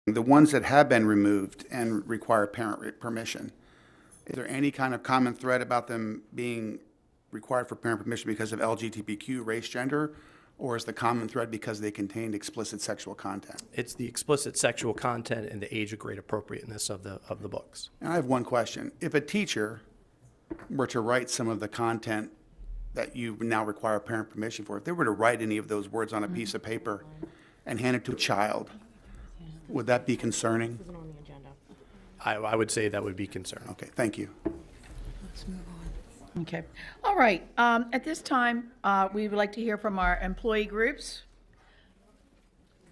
The ones that have been removed and require parent permission, is there any kind of common thread about them being required for parent permission because of LGBTQ, race, gender, or is the common thread because they contained explicit sexual content? It's the explicit sexual content and the age of grade appropriateness of the books. And I have one question. If a teacher were to write some of the content that you now require parent permission for, if they were to write any of those words on a piece of paper and hand it to a child, would that be concerning? I would say that would be concerning. Okay, thank you. Okay. All right. At this time, we would like to hear from our employee groups.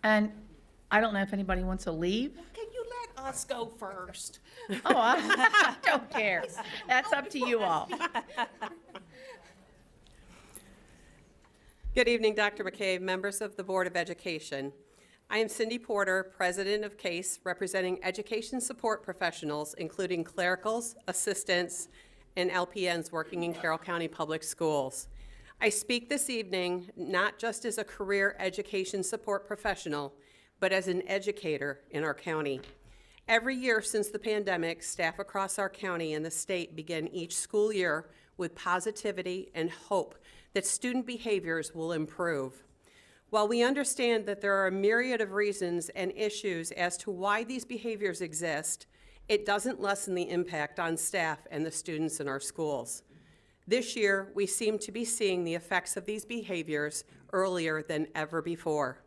And I don't know if anybody wants to leave. Can you let us go first? Oh, I don't care. That's up to you all. Good evening, Dr. McCabe, members of the Board of Education. I am Cindy Porter, President of CASE, representing education support professionals, including clericals, assistants, and LPNs working in Carroll County Public Schools. I speak this evening not just as a career education support professional, but as an educator in our county. Every year since the pandemic, staff across our county and the state begin each school year with positivity and hope that student behaviors will improve. While we understand that there are a myriad of reasons and issues as to why these behaviors exist, it doesn't lessen the impact on staff and the students in our schools. This year, we seem to be seeing the effects of these behaviors earlier than ever before.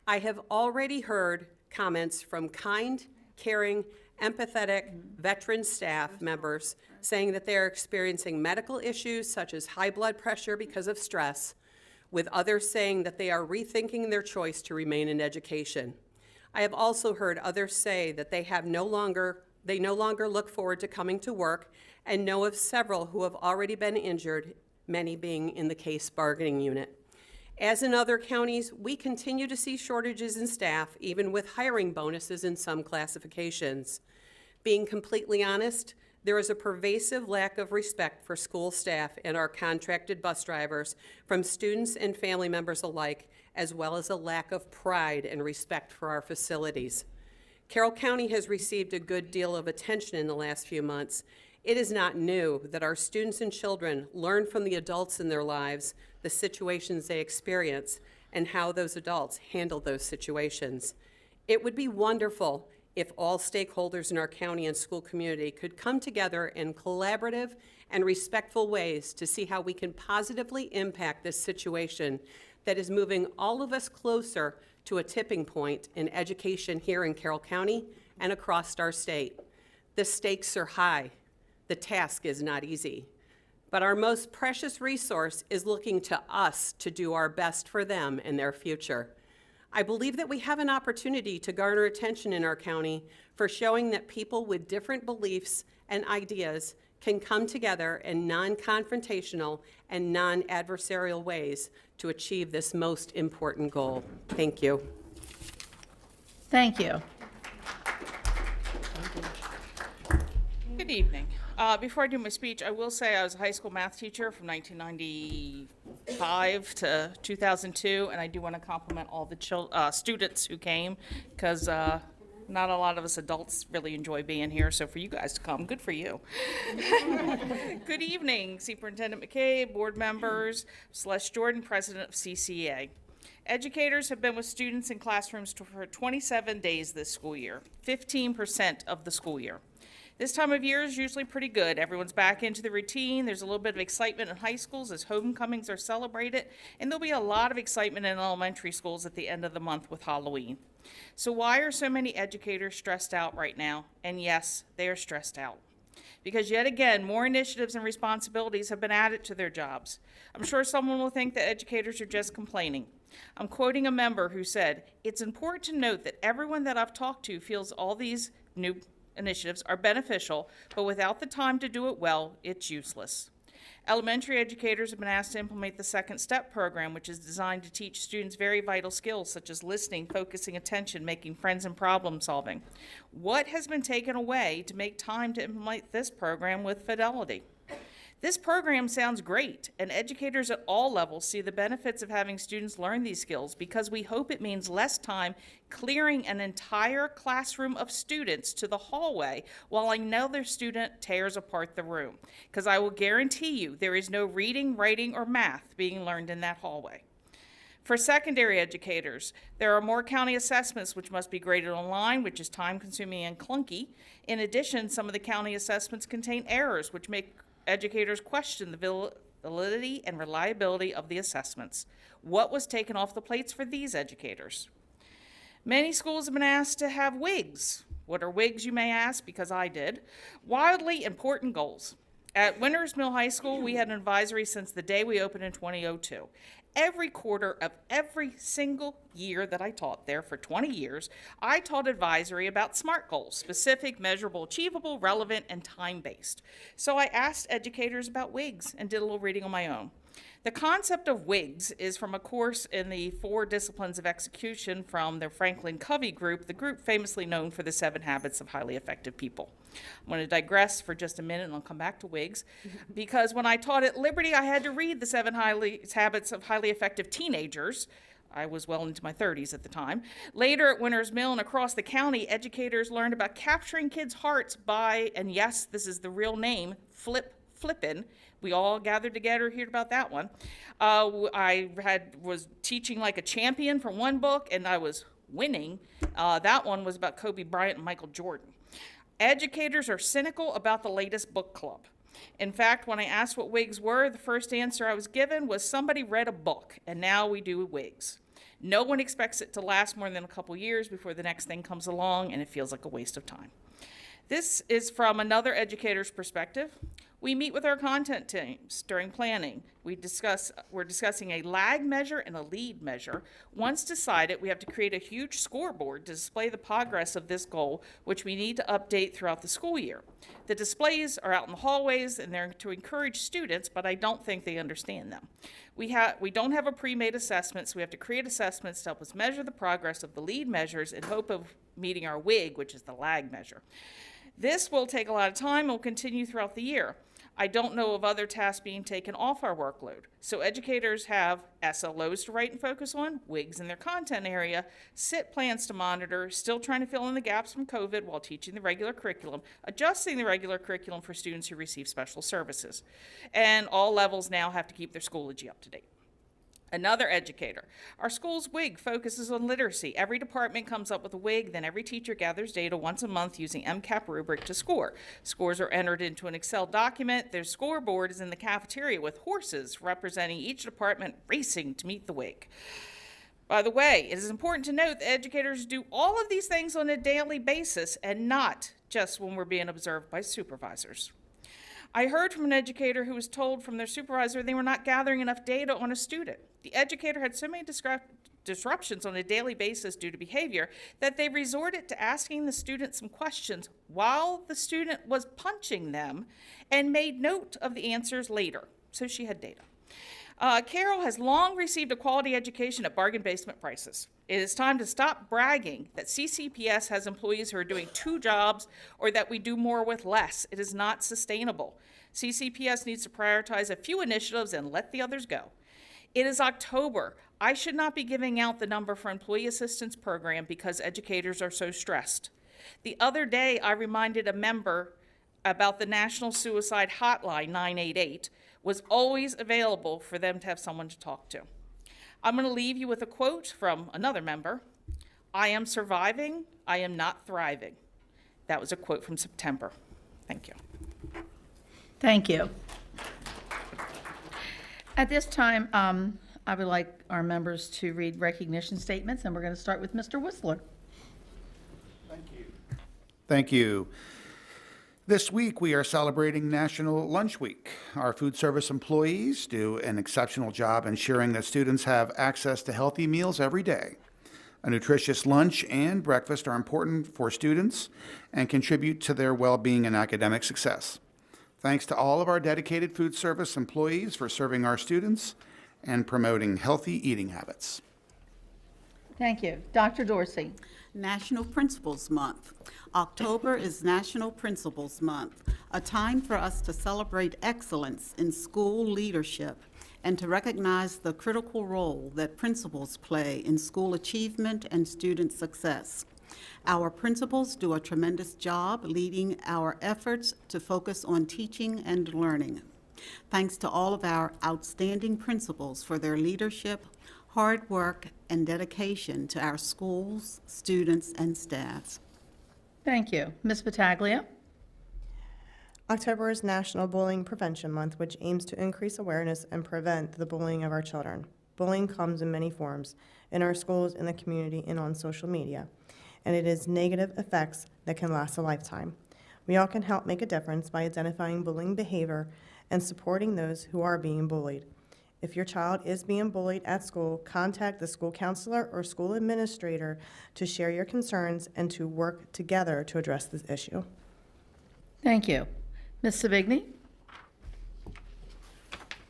I have already heard comments from kind, caring, empathetic veteran staff members saying that they are experiencing medical issues such as high blood pressure because of stress, with others saying that they are rethinking their choice to remain in education. I have also heard others say that they no longer look forward to coming to work, and know of several who have already been injured, many being in the CASE bargaining unit. As in other counties, we continue to see shortages in staff, even with hiring bonuses in some classifications. Being completely honest, there is a pervasive lack of respect for school staff and our contracted bus drivers from students and family members alike, as well as a lack of pride and respect for our facilities. Carroll County has received a good deal of attention in the last few months. It is not new that our students and children learn from the adults in their lives the situations they experience and how those adults handle those situations. It would be wonderful if all stakeholders in our county and school community could come together in collaborative and respectful ways to see how we can positively impact this situation that is moving all of us closer to a tipping point in education here in Carroll County and across our state. The stakes are high. The task is not easy. But our most precious resource is looking to us to do our best for them and their future. I believe that we have an opportunity to garner attention in our county for showing that people with different beliefs and ideas can come together in non-confrontational and non-adversarial ways to achieve this most important goal. Thank you. Thank you. Good evening. Before I do my speech, I will say I was a high school math teacher from 1995 to 2002, and I do want to compliment all the students who came, because not a lot of us adults really enjoy being here, so for you guys to come, good for you. Good evening, Superintendent McCabe, board members, Celeste Jordan, president of CCA. Educators have been with students in classrooms for 27 days this school year, 15% of the school year. This time of year is usually pretty good. Everyone's back into the routine. There's a little bit of excitement in high schools as homecomings are celebrated, and there'll be a lot of excitement in elementary schools at the end of the month with Halloween. So why are so many educators stressed out right now? And yes, they are stressed out, because yet again, more initiatives and responsibilities have been added to their jobs. I'm sure someone will think that educators are just complaining. I'm quoting a member who said, "It's important to note that everyone that I've talked to feels all these new initiatives are beneficial, but without the time to do it well, it's useless." Elementary educators have been asked to implement the Second Step program, which is designed to teach students very vital skills such as listening, focusing attention, making friends, and problem solving. What has been taken away to make time to implement this program with fidelity? This program sounds great, and educators at all levels see the benefits of having students learn these skills because we hope it means less time clearing an entire classroom of students to the hallway while another student tears apart the room. Because I will guarantee you there is no reading, writing, or math being learned in that hallway. For secondary educators, there are more county assessments which must be graded online, which is time-consuming and clunky. In addition, some of the county assessments contain errors which make educators question the validity and reliability of the assessments. What was taken off the plates for these educators? Many schools have been asked to have WIGs. What are WIGs, you may ask, because I did. Wildly important goals. At Winters Mill High School, we had an advisory since the day we opened in 2002. Every quarter of every single year that I taught there for 20 years, I taught advisory about SMART goals, specific, measurable, achievable, relevant, and time-based. So I asked educators about WIGs and did a little reading on my own. The concept of WIGs is from a course in the 4 Disciplines of Execution from the Franklin Covey group, the group famously known for the 7 Habits of Highly Effective People. I'm going to digress for just a minute and I'll come back to WIGs, because when I taught at Liberty, I had to read the 7 Habits of Highly Effective Teenagers. I was well into my 30s at the time. Later at Winters Mill and across the county, educators learned about capturing kids' hearts by, and yes, this is the real name, flippin'. We all gathered together to hear about that one. I was teaching like a champion from one book, and I was winning. That one was about Kobe Bryant and Michael Jordan. Educators are cynical about the latest book club. In fact, when I asked what WIGs were, the first answer I was given was somebody read a book, and now we do WIGs. No one expects it to last more than a couple years before the next thing comes along, and it feels like a waste of time. This is from another educator's perspective. We meet with our content teams during planning. We're discussing a lag measure and a lead measure. Once decided, we have to create a huge scoreboard to display the progress of this goal, which we need to update throughout the school year. The displays are out in the hallways, and they're to encourage students, but I don't think they understand them. We don't have a pre-made assessment, so we have to create assessments to help us measure the progress of the lead measures in hope of meeting our WIG, which is the lag measure. This will take a lot of time and will continue throughout the year. I don't know of other tasks being taken off our workload. So educators have SLOs to write and focus on, WIGs in their content area, SIT plans to monitor, still trying to fill in the gaps from COVID while teaching the regular curriculum, adjusting the regular curriculum for students who receive special services. And all levels now have to keep their Schoology up to date. Another educator. Our school's WIG focuses on literacy. Every department comes up with a WIG, then every teacher gathers data once a month using MCAP rubric to score. Scores are entered into an Excel document. Their scoreboard is in the cafeteria with horses representing each department racing to meet the WIG. By the way, it is important to note that educators do all of these things on a daily basis and not just when we're being observed by supervisors. I heard from an educator who was told from their supervisor they were not gathering enough data on a student. The educator had so many disruptions on a daily basis due to behavior that they resorted to asking the student some questions while the student was punching them and made note of the answers later. So she had data. Carol has long received a quality education at bargain basement prices. It is time to stop bragging that CCPS has employees who are doing 2 jobs or that we do more with less. It is not sustainable. CCPS needs to prioritize a few initiatives and let the others go. It is October. I should not be giving out the number for Employee Assistance Program because educators are so stressed. The other day, I reminded a member about the National Suicide Hotline 988 was always available for them to have someone to talk to. I'm going to leave you with a quote from another member. I am surviving, I am not thriving. That was a quote from September. Thank you. Thank you. At this time, I would like our members to read recognition statements, and we're going to start with Mr. Whistler. Thank you. This week, we are celebrating National Lunch Week. Our food service employees do an exceptional job ensuring that students have access to healthy meals every day. A nutritious lunch and breakfast are important for students and contribute to their well-being and academic success. Thanks to all of our dedicated food service employees for serving our students and promoting healthy eating habits. Thank you. Dr. Dorsey. National Principals Month. October is National Principals Month, a time for us to celebrate excellence in school leadership and to recognize the critical role that principals play in school achievement and student success. Our principals do a tremendous job leading our efforts to focus on teaching and learning. Thanks to all of our outstanding principals for their leadership, hard work, and dedication to our schools, students, and staff. Thank you. Ms. Battaglia? October is National Bullying Prevention Month, which aims to increase awareness and prevent the bullying of our children. Bullying comes in many forms, in our schools, in the community, and on social media, and it has negative effects that can last a lifetime. We all can help make a difference by identifying bullying behavior and supporting those who are being bullied. If your child is being bullied at school, contact the school counselor or school administrator to share your concerns and to work together to address this issue. Thank you. Ms. Savigny?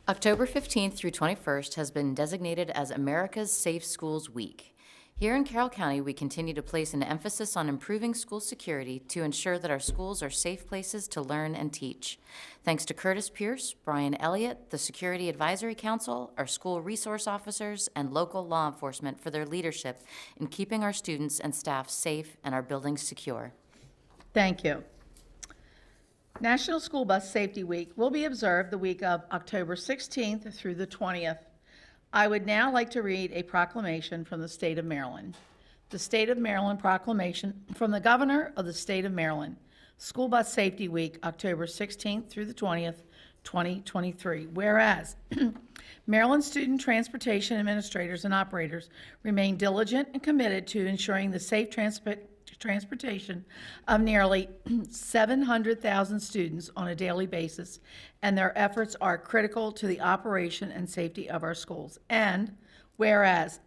October 15th through 21st has been designated as America's Safe Schools Week. Here in Carroll County, we continue to place an emphasis on improving school security to ensure that our schools are safe places to learn and teach. Thanks to Curtis Pierce, Brian Elliott, the Security Advisory Council, our school resource officers, and local law enforcement for their leadership in keeping our students and staff safe and our buildings secure. Thank you. National School Bus Safety Week will be observed the week of October 16th through the 20th. I would now like to read a proclamation from the state of Maryland. The State of Maryland proclamation from the Governor of the State of Maryland. School Bus Safety Week, October 16th through the 20th, 2023. Whereas Maryland student transportation administrators and operators remain diligent and committed to ensuring the safe transportation of nearly 700,000 students on a daily basis, and their efforts are critical to the operation and safety of our schools. And whereas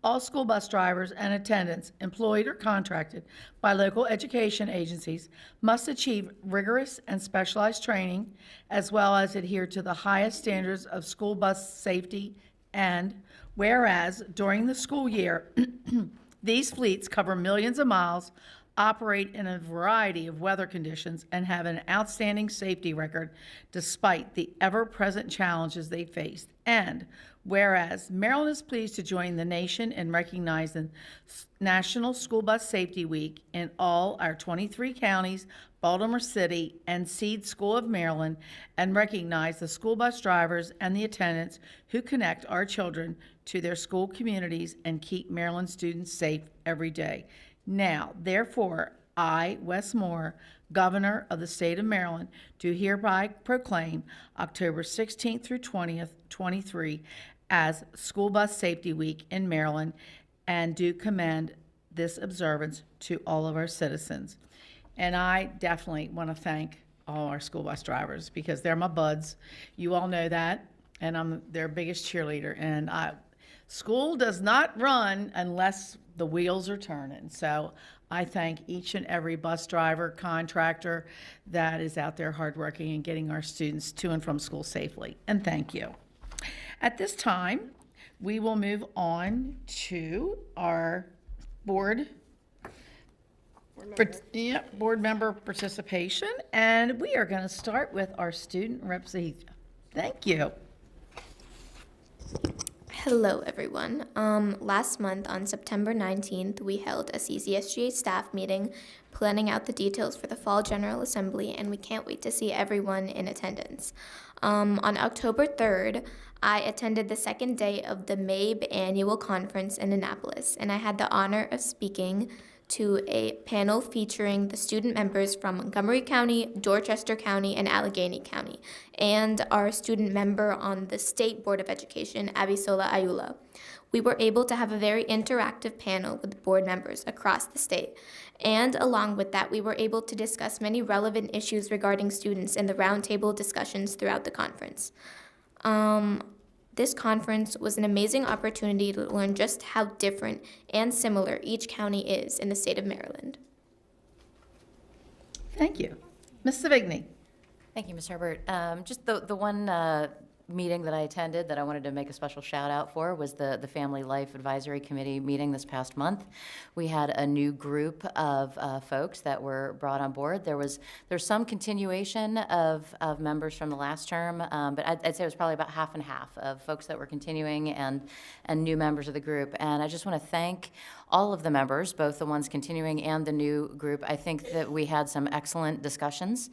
all school bus drivers and attendants employed or contracted by local education agencies must achieve rigorous and specialized training, as well as adhere to the highest standards of school bus safety. And whereas during the school year, these fleets cover millions of miles, operate in a variety of weather conditions, and have an outstanding safety record despite the ever-present challenges they faced. And whereas Maryland is pleased to join the nation in recognizing National School Bus Safety Week in all our 23 counties, Baltimore City, and Seed School of Maryland, and recognize the school bus drivers and the attendants who connect our children to their school communities and keep Maryland students safe every day. Now, therefore, I, Wes Moore, Governor of the State of Maryland, do hereby proclaim October 16th through 20th, 23 as School Bus Safety Week in Maryland, and do commend this observance to all of our citizens. And I definitely want to thank all our school bus drivers because they're my buds. You all know that, and I'm their biggest cheerleader. And school does not run unless the wheels are turning. So I thank each and every bus driver, contractor that is out there hardworking and getting our students to and from school safely. And thank you. At this time, we will move on to our board member participation, and we are going to start with our student representative. Thank you. Hello, everyone. Last month on September 19th, we held a CCSGA staff meeting planning out the details for the Fall General Assembly, and we can't wait to see everyone in attendance. On October 3rd, I attended the second day of the MABE annual conference in Annapolis, and I had the honor of speaking to a panel featuring the student members from Montgomery County, Dorchester County, and Allegheny County, and our student member on the State Board of Education, Abisola Ayula. We were able to have a very interactive panel with board members across the state, and along with that, we were able to discuss many relevant issues regarding students in the roundtable discussions throughout the conference. This conference was an amazing opportunity to learn just how different and similar each county is in the state of Maryland. Thank you. Ms. Savigny. Thank you, Ms. Herbert. Just the one meeting that I attended that I wanted to make a special shout out for was the Family Life Advisory Committee meeting this past month. We had a new group of folks that were brought on board. There's some continuation of members from the last term, but I'd say it was probably about half and half of folks that were continuing and new members of the group. And I just want to thank all of the members, both the ones continuing and the new group. I think that we had some excellent discussions.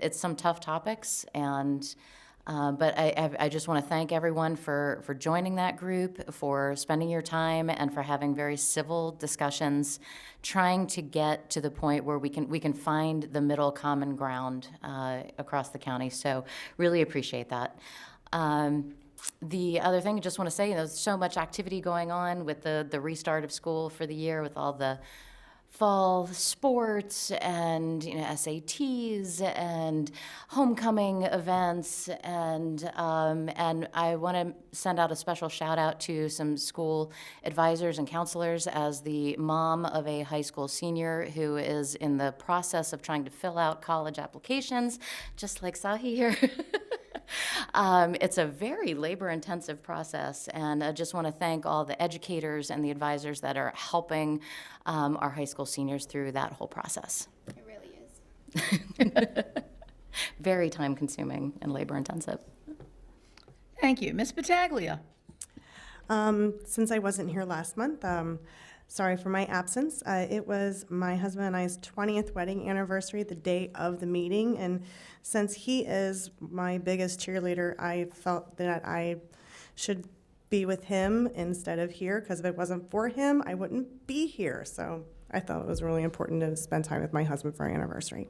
It's some tough topics, but I just want to thank everyone for joining that group, for spending your time, and for having very civil discussions, trying to get to the point where we can find the middle common ground across the county. So really appreciate that. The other thing I just want to say, there's so much activity going on with the restart of school for the year, with all the fall sports and SATs and homecoming events, and I want to send out a special shout out to some school advisors and counselors as the mom of a high school senior who is in the process of trying to fill out college applications, just like Sahi here. It's a very labor-intensive process, and I just want to thank all the educators and the advisors that are helping our high school seniors through that whole process. It really is. Very time-consuming and labor-intensive. Thank you. Ms. Battaglia? Since I wasn't here last month, sorry for my absence. It was my husband and I's 20th wedding anniversary, the day of the meeting, and since he is my biggest cheerleader, I felt that I should be with him instead of here, because if it wasn't for him, I wouldn't be here. So I thought it was really important to spend time with my husband for our anniversary.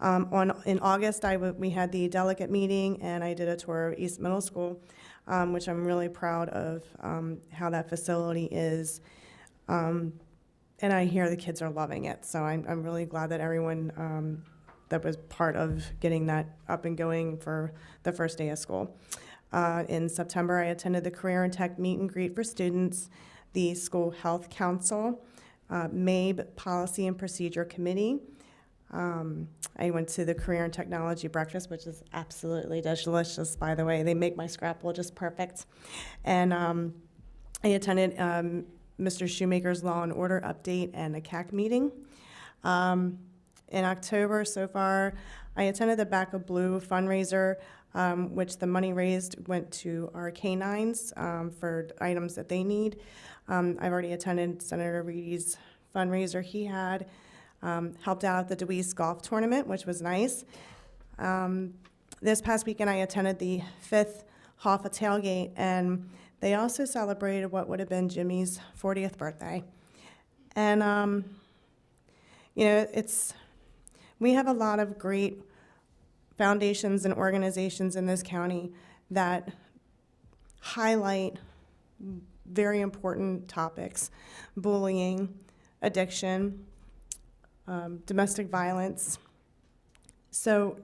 In August, we had the delegate meeting, and I did a tour of East Middle School, which I'm really proud of how that facility is. And I hear the kids are loving it, so I'm really glad that everyone that was part of getting that up and going for the first day of school. In September, I attended the Career and Tech Meet and Greet for students, the School Health Council, MABE Policy and Procedure Committee. I went to the Career and Technology Breakfast, which is absolutely delicious, by the way. They make my scrapple just perfect. And I attended Mr. Shoemaker's Law and Order update and a CAC meeting. In October so far, I attended the Back of Blue fundraiser, which the money raised went to our canines for items that they need. I've already attended Senator Reedy's fundraiser he had, helped out at the Deweese Golf Tournament, which was nice. This past weekend, I attended the 5th Hoffa Tailgate, and they also celebrated what would have been Jimmy's 40th birthday. And, we have a lot of great foundations and organizations in this county that highlight very important topics: bullying, addiction, domestic violence. So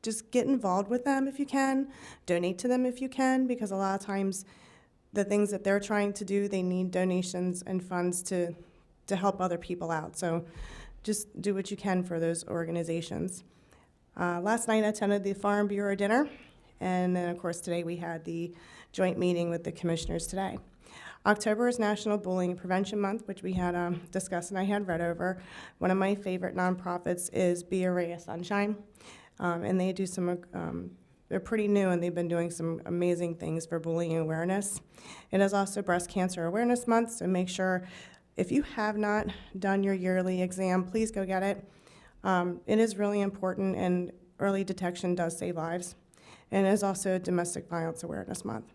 just get involved with them if you can, donate to them if you can, because a lot of times the things that they're trying to do, they need donations and funds to help other people out. So just do what you can for those organizations. Last night I attended the Farm Bureau dinner, and then of course today we had the joint meeting with the commissioners today. October is National Bullying Prevention Month, which we had discussed and I had read over. One of my favorite nonprofits is Be a Ray of Sunshine, and they do they're pretty new, and they've been doing some amazing things for bullying awareness. It is also Breast Cancer Awareness Month, so make sure if you have not done your yearly exam, please go get it. It is really important, and early detection does save lives. And it is also Domestic Violence Awareness Month.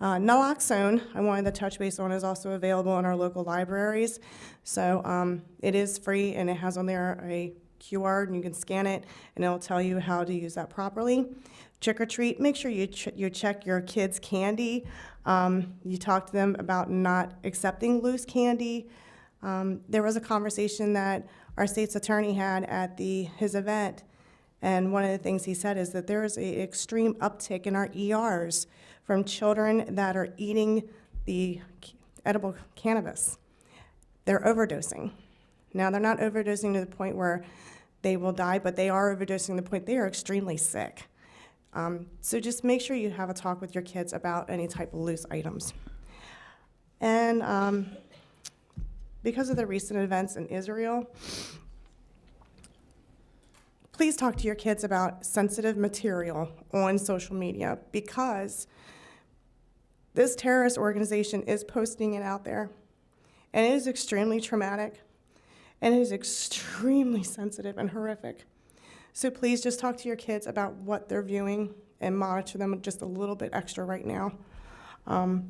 Naloxone, I wanted to touch base on, is also available in our local libraries. So it is free, and it has on there a QR, and you can scan it, and it'll tell you how to use that properly. Trick or treat, make sure you check your kids' candy. You talk to them about not accepting loose candy. There was a conversation that our state's attorney had at his event, and one of the things he said is that there is an extreme uptick in our ERs from children that are eating the edible cannabis. They're overdosing. Now, they're not overdosing to the point where they will die, but they are overdosing to the point they are extremely sick. So just make sure you have a talk with your kids about any type of loose items. And because of the recent events in Israel, please talk to your kids about sensitive material on social media, because this terrorist organization is posting it out there, and it is extremely traumatic, and it is extremely sensitive and horrific. So please just talk to your kids about what they're viewing and monitor them just a little bit extra right now. And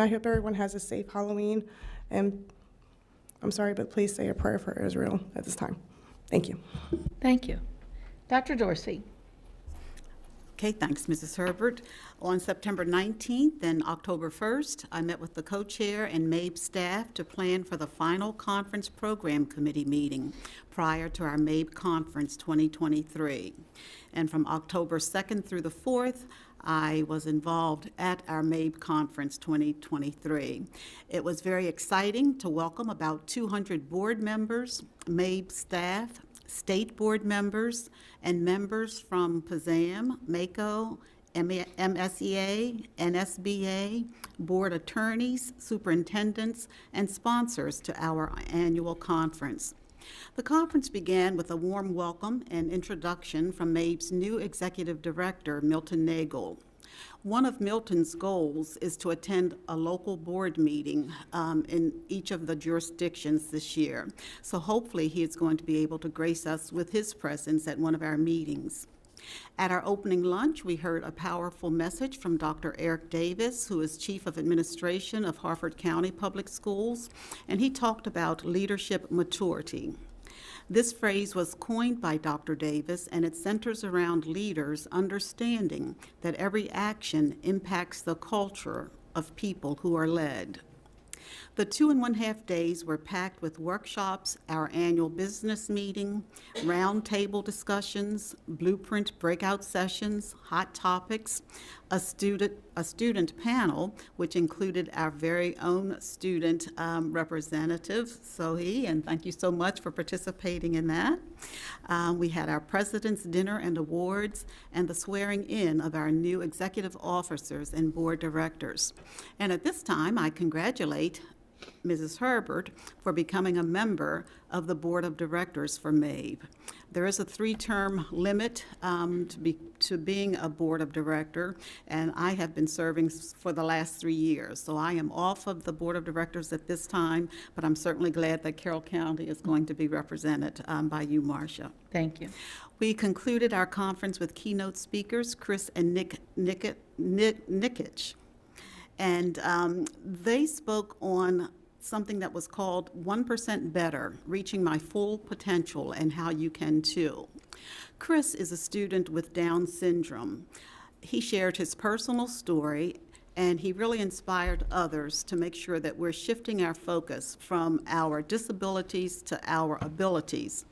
I hope everyone has a safe Halloween, and I'm sorry, but please say a prayer for Israel at this time. Thank you. Thank you. Dr. Dorsey. Okay, thanks, Mrs. Herbert. On September 19th and October 1st, I met with the co-chair and MABE staff to plan for the final conference program committee meeting prior to our MABE conference 2023. And from October 2nd through the 4th, I was involved at our MABE conference 2023. It was very exciting to welcome about 200 board members, MABE staff, state board members, and members from PASAM, MACO, MSEA, NSBA, board attorneys, superintendents, and sponsors to our annual conference. The conference began with a warm welcome and introduction from MABE's new executive director, Milton Nagel. One of Milton's goals is to attend a local board meeting in each of the jurisdictions this year. So hopefully he is going to be able to grace us with his presence at one of our meetings. At our opening lunch, we heard a powerful message from Dr. Eric Davis, who is Chief of Administration of Harford County Public Schools, and he talked about leadership maturity. This phrase was coined by Dr. Davis, and it centers around leaders understanding that every action impacts the culture of people who are led. The 2.5 days were packed with workshops, our annual business meeting, roundtable discussions, blueprint breakout sessions, hot topics, a student panel, which included our very own student representative, Sohi, and thank you so much for participating in that. We had our president's dinner and awards, and the swearing in of our new executive officers and board directors. And at this time, I congratulate Mrs. Herbert for becoming a member of the board of directors for MABE. There is a 3-term limit to being a board of director, and I have been serving for the last 3 years. So I am off of the board of directors at this time, but I'm certainly glad that Carroll County is going to be represented by you, Marcia. Thank you. We concluded our conference with keynote speakers, Chris and Nick Nikich. And they spoke on something that was called 1% Better, Reaching My Full Potential, and how you can too. Chris is a student with Down syndrome. He shared his personal story, and he really inspired others to make sure that we're shifting our focus from our disabilities to our abilities.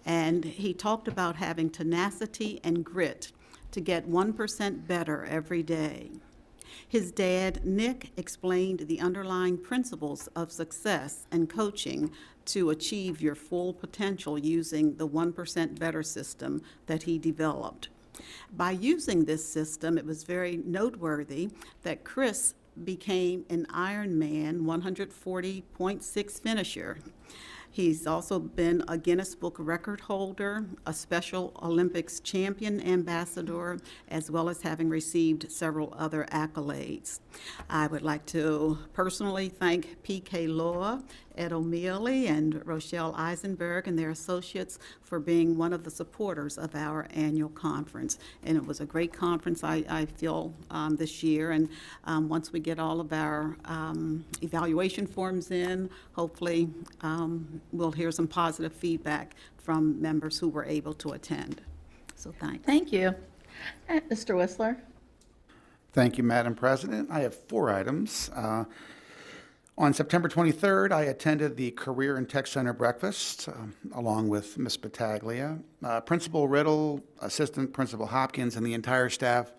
And he talked about having tenacity and grit to get 1% better every day. His dad, Nick, explained the underlying principles of success and coaching to achieve your full potential using the 1% Better system that he developed. By using this system, it was very noteworthy that Chris became an Ironman 140.6 finisher. He's also been a Guinness Book record holder, a Special Olympics champion ambassador, as well as having received several other accolades. I would like to personally thank PK Law, Ed O'Mealy, and Rochelle Eisenberg and their associates for being one of the supporters of our annual conference. And it was a great conference, I feel, this year. And once we get all of our evaluation forms in, hopefully we'll hear some positive feedback from members who were able to attend. So thanks. Thank you. Mr. Whistler. Thank you, Madam President. I have 4 items. On September 23rd, I attended the Career and Tech Center breakfast along with Ms. Battaglia. Principal Riddle, Assistant Principal Hopkins, and the entire staff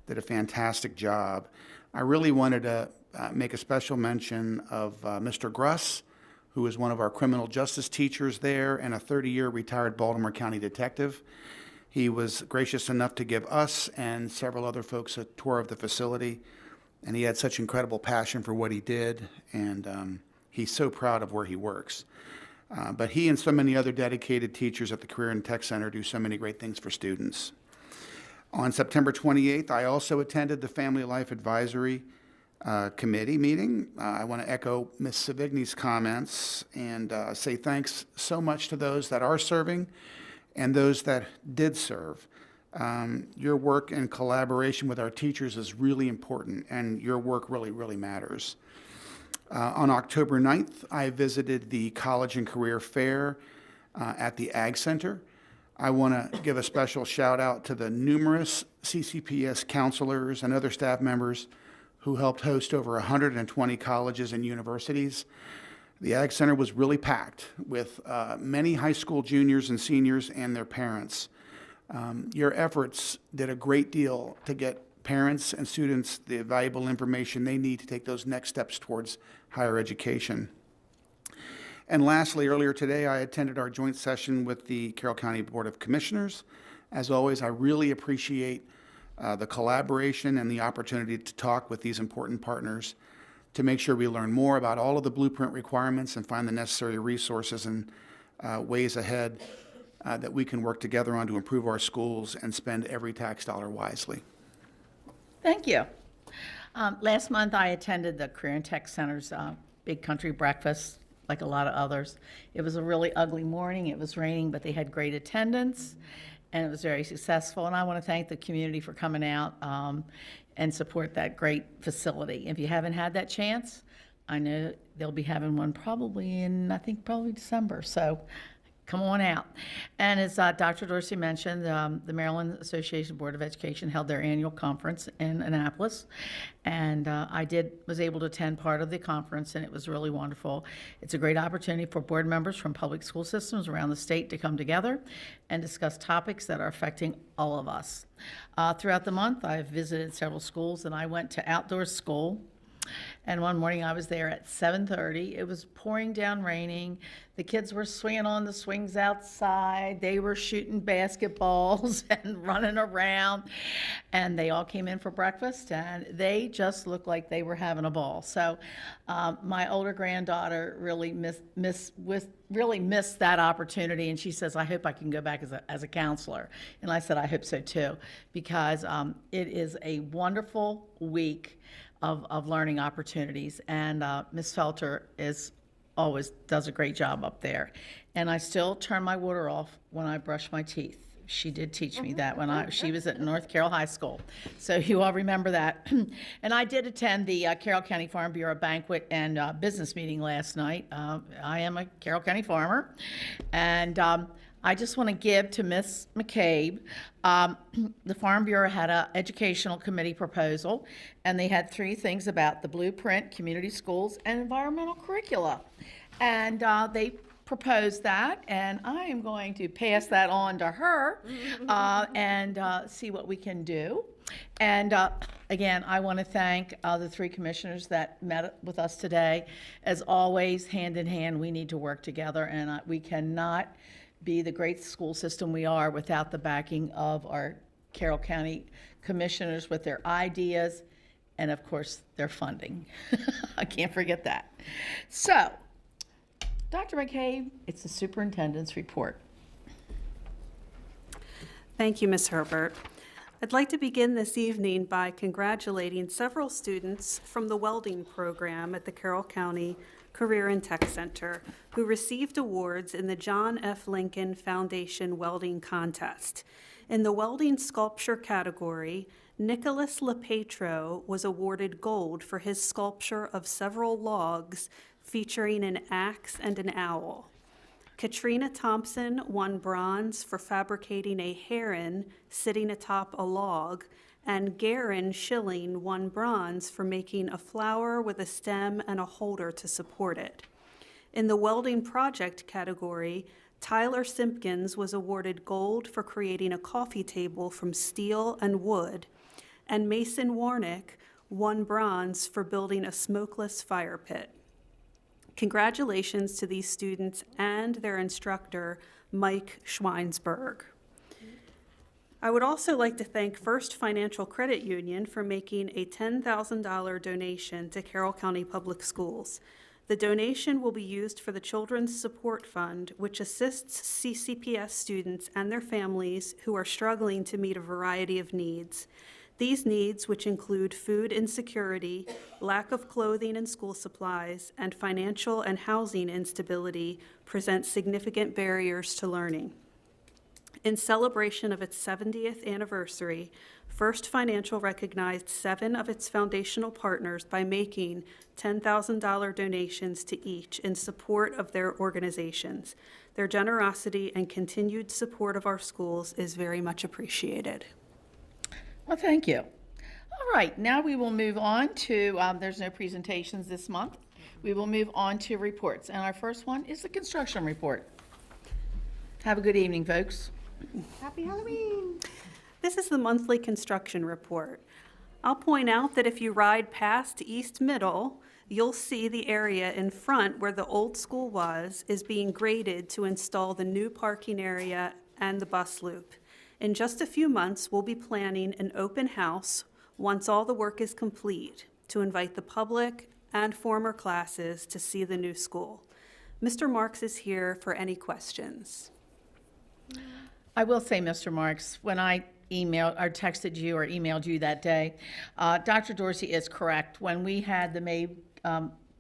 did a fantastic job. I really wanted to make a special mention of Mr. Gruss, who is one of our criminal justice teachers there and a 30-year retired Baltimore County detective. He was gracious enough to give us and several other folks a tour of the facility, and he had such incredible passion for what he did, and he's so proud of where he works. But he and so many other dedicated teachers at the Career and Tech Center do so many great things for students. On September 28th, I also attended the Family Life Advisory Committee meeting. I want to echo Ms. Savigny's comments and say thanks so much to those that are serving and those that did serve. Your work in collaboration with our teachers is really important, and your work really, really matters. On October 9th, I visited the College and Career Fair at the Ag Center. I want to give a special shout out to the numerous CCPS counselors and other staff members who helped host over 120 colleges and universities. The Ag Center was really packed with many high school juniors and seniors and their parents. Your efforts did a great deal to get parents and students the valuable information they need to take those next steps towards higher education. And lastly, earlier today, I attended our joint session with the Carroll County Board of Commissioners. As always, I really appreciate the collaboration and the opportunity to talk with these important partners to make sure we learn more about all of the blueprint requirements and find the necessary resources and ways ahead that we can work together on to improve our schools and spend every tax dollar wisely. Thank you. Last month, I attended the Career and Tech Center's Big Country Breakfast, like a lot of others. It was a really ugly morning. It was raining, but they had great attendance, and it was very successful. And I want to thank the community for coming out and support that great facility. If you haven't had that chance, I know they'll be having one probably in, I think, probably December. So come on out. And as Dr. Dorsey mentioned, the Maryland Association Board of Education held their annual conference in Annapolis, and I was able to attend part of the conference, and it was really wonderful. It's a great opportunity for board members from public school systems around the state to come together and discuss topics that are affecting all of us. Throughout the month, I've visited several schools, and I went to outdoor school. And one morning I was there at 7:30. It was pouring down raining. The kids were swinging on the swings outside. They were shooting basketballs and running around. And they all came in for breakfast, and they just looked like they were having a ball. So my older granddaughter really missed that opportunity, and she says, I hope I can go back as a counselor. And I said, I hope so too, because it is a wonderful week of learning opportunities, and Ms. Felter always does a great job up there. And I still turn my water off when I brush my teeth. She did teach me that when she was at North Carroll High School. So you all remember that. And I did attend the Carroll County Farm Bureau banquet and business meeting last night. I am a Carroll County farmer, and I just want to give to Ms. McCabe. The Farm Bureau had an educational committee proposal, and they had 3 things about the blueprint, community schools, and environmental curricula. And they proposed that, and I am going to pass that on to her and see what we can do. And again, I want to thank the 3 commissioners that met with us today. As always, hand in hand, we need to work together, and we cannot be the great school system we are without the backing of our Carroll County commissioners with their ideas and, of course, their funding. I can't forget that. So, Dr. McCabe, it's the superintendent's report. Thank you, Ms. Herbert. I'd like to begin this evening by congratulating several students from the welding program at the Carroll County Career and Tech Center who received awards in the John F. Lincoln Foundation Welding Contest. In the welding sculpture category, Nicholas LePetro was awarded gold for his sculpture of several logs featuring an axe and an owl. Katrina Thompson won bronze for fabricating a heron sitting atop a log, and Garen Schilling won bronze for making a flower with a stem and a holder to support it. In the welding project category, Tyler Simpkins was awarded gold for creating a coffee table from steel and wood, and Mason Warnick won bronze for building a smokeless fire pit. Congratulations to these students and their instructor, Mike Schweinsberg. I would also like to thank First Financial Credit Union for making a $10,000 donation to Carroll County Public Schools. The donation will be used for the Children's Support Fund, which assists CCPS students and their families who are struggling to meet a variety of needs. These needs, which include food insecurity, lack of clothing and school supplies, and financial and housing instability, present significant barriers to learning. In celebration of its 70th anniversary, First Financial recognized 7 of its foundational partners by making $10,000 donations to each in support of their organizations. Their generosity and continued support of our schools is very much appreciated. Well, thank you. All right, now we will move on to, there's no presentations this month. We will move on to reports, and our first one is the construction report. Have a good evening, folks. Happy Halloween! This is the monthly construction report. I'll point out that if you ride past East Middle, you'll see the area in front where the old school was is being graded to install the new parking area and the bus loop. In just a few months, we'll be planning an open house once all the work is complete to invite the public and former classes to see the new school. Mr. Marks is here for any questions. I will say, Mr. Marks, when I emailed or texted you or emailed you that day, Dr. Dorsey is correct. When we had the May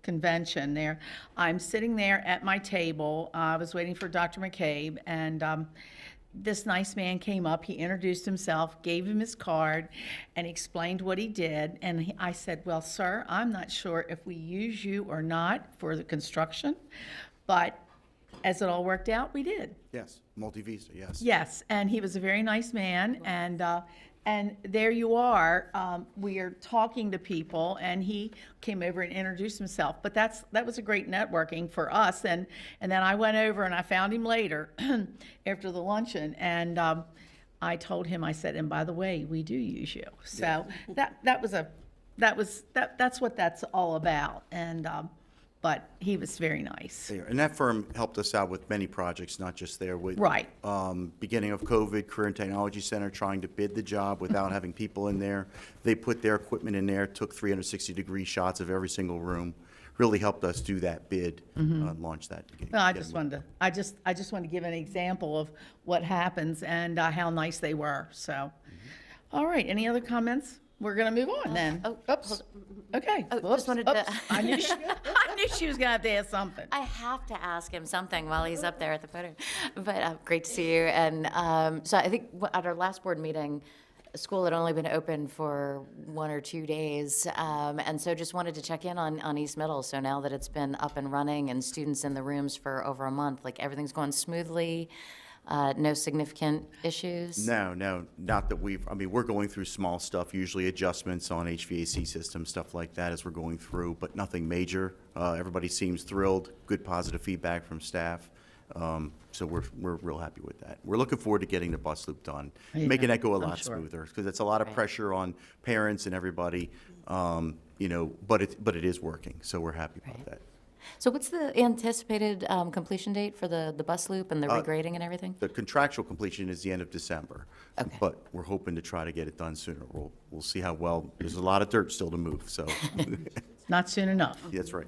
convention there, I'm sitting there at my table. I was waiting for Dr. McCabe, and this nice man came up. He introduced himself, gave him his card, and explained what he did. And I said, well, sir, I'm not sure if we use you or not for the construction, but as it all worked out, we did. Yes, multi-visa, yes. Yes, and he was a very nice man, and there you are. We are talking to people, and he came over and introduced himself. But that was a great networking for us. And then I went over and I found him later after the luncheon, and I told him, I said, and by the way, we do use you. So that's what that's all about. And but he was very nice. And that firm helped us out with many projects, not just there. With, Right. Beginning of COVID, Career and Technology Center trying to bid the job without having people in there. They put their equipment in there, took 360-degree shots of every single room. Really helped us do that bid, launch that. Well, I just wanted to give an example of what happens and how nice they were. So, all right. Any other comments? We're going to move on then. Oops. Okay. Just wanted to- I knew she was going to have to ask something. I have to ask him something while he's up there at the podium. But great to see you. And so I think at our last board meeting, school had only been open for 1 or 2 days. And so just wanted to check in on East Middle. So now that it's been up and running and students in the rooms for over a month, like everything's going smoothly. No significant issues? No, not that we're going through small stuff, usually adjustments on HVAC systems, stuff like that as we're going through, but nothing major. Everybody seems thrilled, good positive feedback from staff. So we're real happy with that. We're looking forward to getting the bus loop done, making that go a lot smoother, because it's a lot of pressure on parents and everybody, but it is working, so we're happy about that. So what's the anticipated completion date for the bus loop and the regrading and everything? The contractual completion is the end of December, Okay. but we're hoping to try to get it done sooner. We'll see how well. There's a lot of dirt still to move, so Not soon enough. that's right.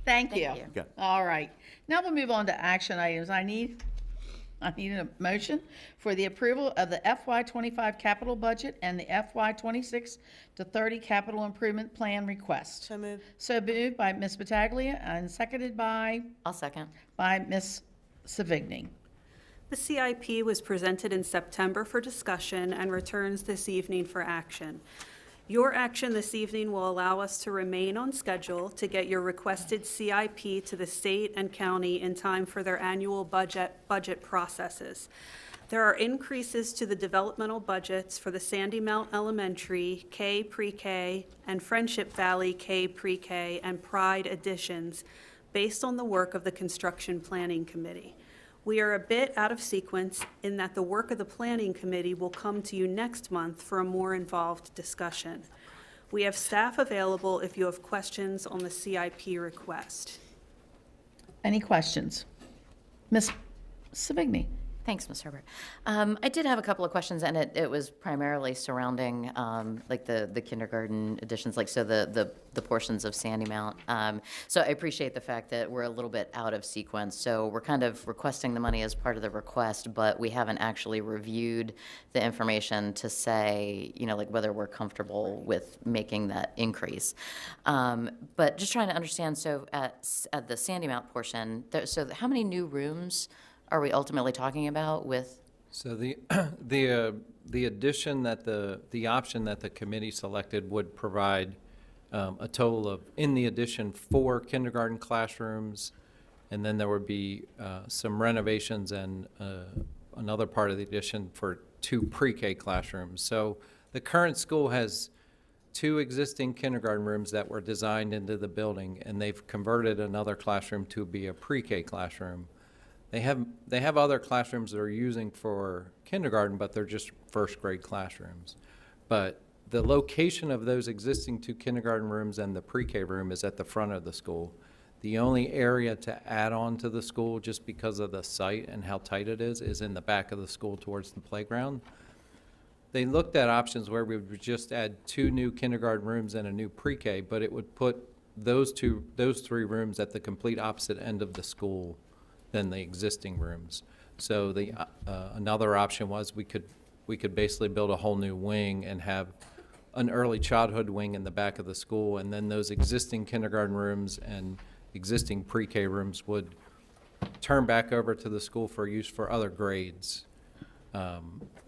Thank you. Yeah. All right. Now we'll move on to action items. I need a motion for the approval of the FY25 capital budget and the FY26 to 30 capital improvement plan request. So moved. So moved by Ms. Battaglia and seconded by I'll second. Ms. Savigny. The CIP was presented in September for discussion and returns this evening for action. Your action this evening will allow us to remain on schedule to get your requested CIP to the state and county in time for their annual budget processes. There are increases to the developmental budgets for the Sandy Mount Elementary, K Pre-K, and Friendship Valley K Pre-K and Pride additions based on the work of the Construction Planning Committee. We are a bit out of sequence in that the work of the Planning Committee will come to you next month for a more involved discussion. We have staff available if you have questions on the CIP request. Any questions? Ms. Savigny? Thanks, Ms. Herbert. I did have a couple of questions, and it was primarily surrounding like the kindergarten additions, like so the portions of Sandy Mount. So I appreciate the fact that we're a little bit out of sequence. So we're kind of requesting the money as part of the request, but we haven't actually reviewed the information to say, you know, like whether we're comfortable with making that increase. But just trying to understand, so at the Sandy Mount portion, so how many new rooms are we ultimately talking about with? So the addition that the option that the committee selected would provide a total of, in the addition, 4 kindergarten classrooms, and then there would be some renovations and another part of the addition for 2 pre-K classrooms. So the current school has 2 existing kindergarten rooms that were designed into the building, and they've converted another classroom to be a pre-K classroom. They have other classrooms they're using for kindergarten, but they're just first grade classrooms. But the location of those existing 2 kindergarten rooms and the pre-K room is at the front of the school. The only area to add on to the school, just because of the site and how tight it is in the back of the school towards the playground. They looked at options where we would just add 2 new kindergarten rooms and a new pre-K, but it would put those 3 rooms at the complete opposite end of the school than the existing rooms. So the another option was we could basically build a whole new wing and have an early childhood wing in the back of the school, and then those existing kindergarten rooms and existing pre-K rooms would turn back over to the school for use for other grades.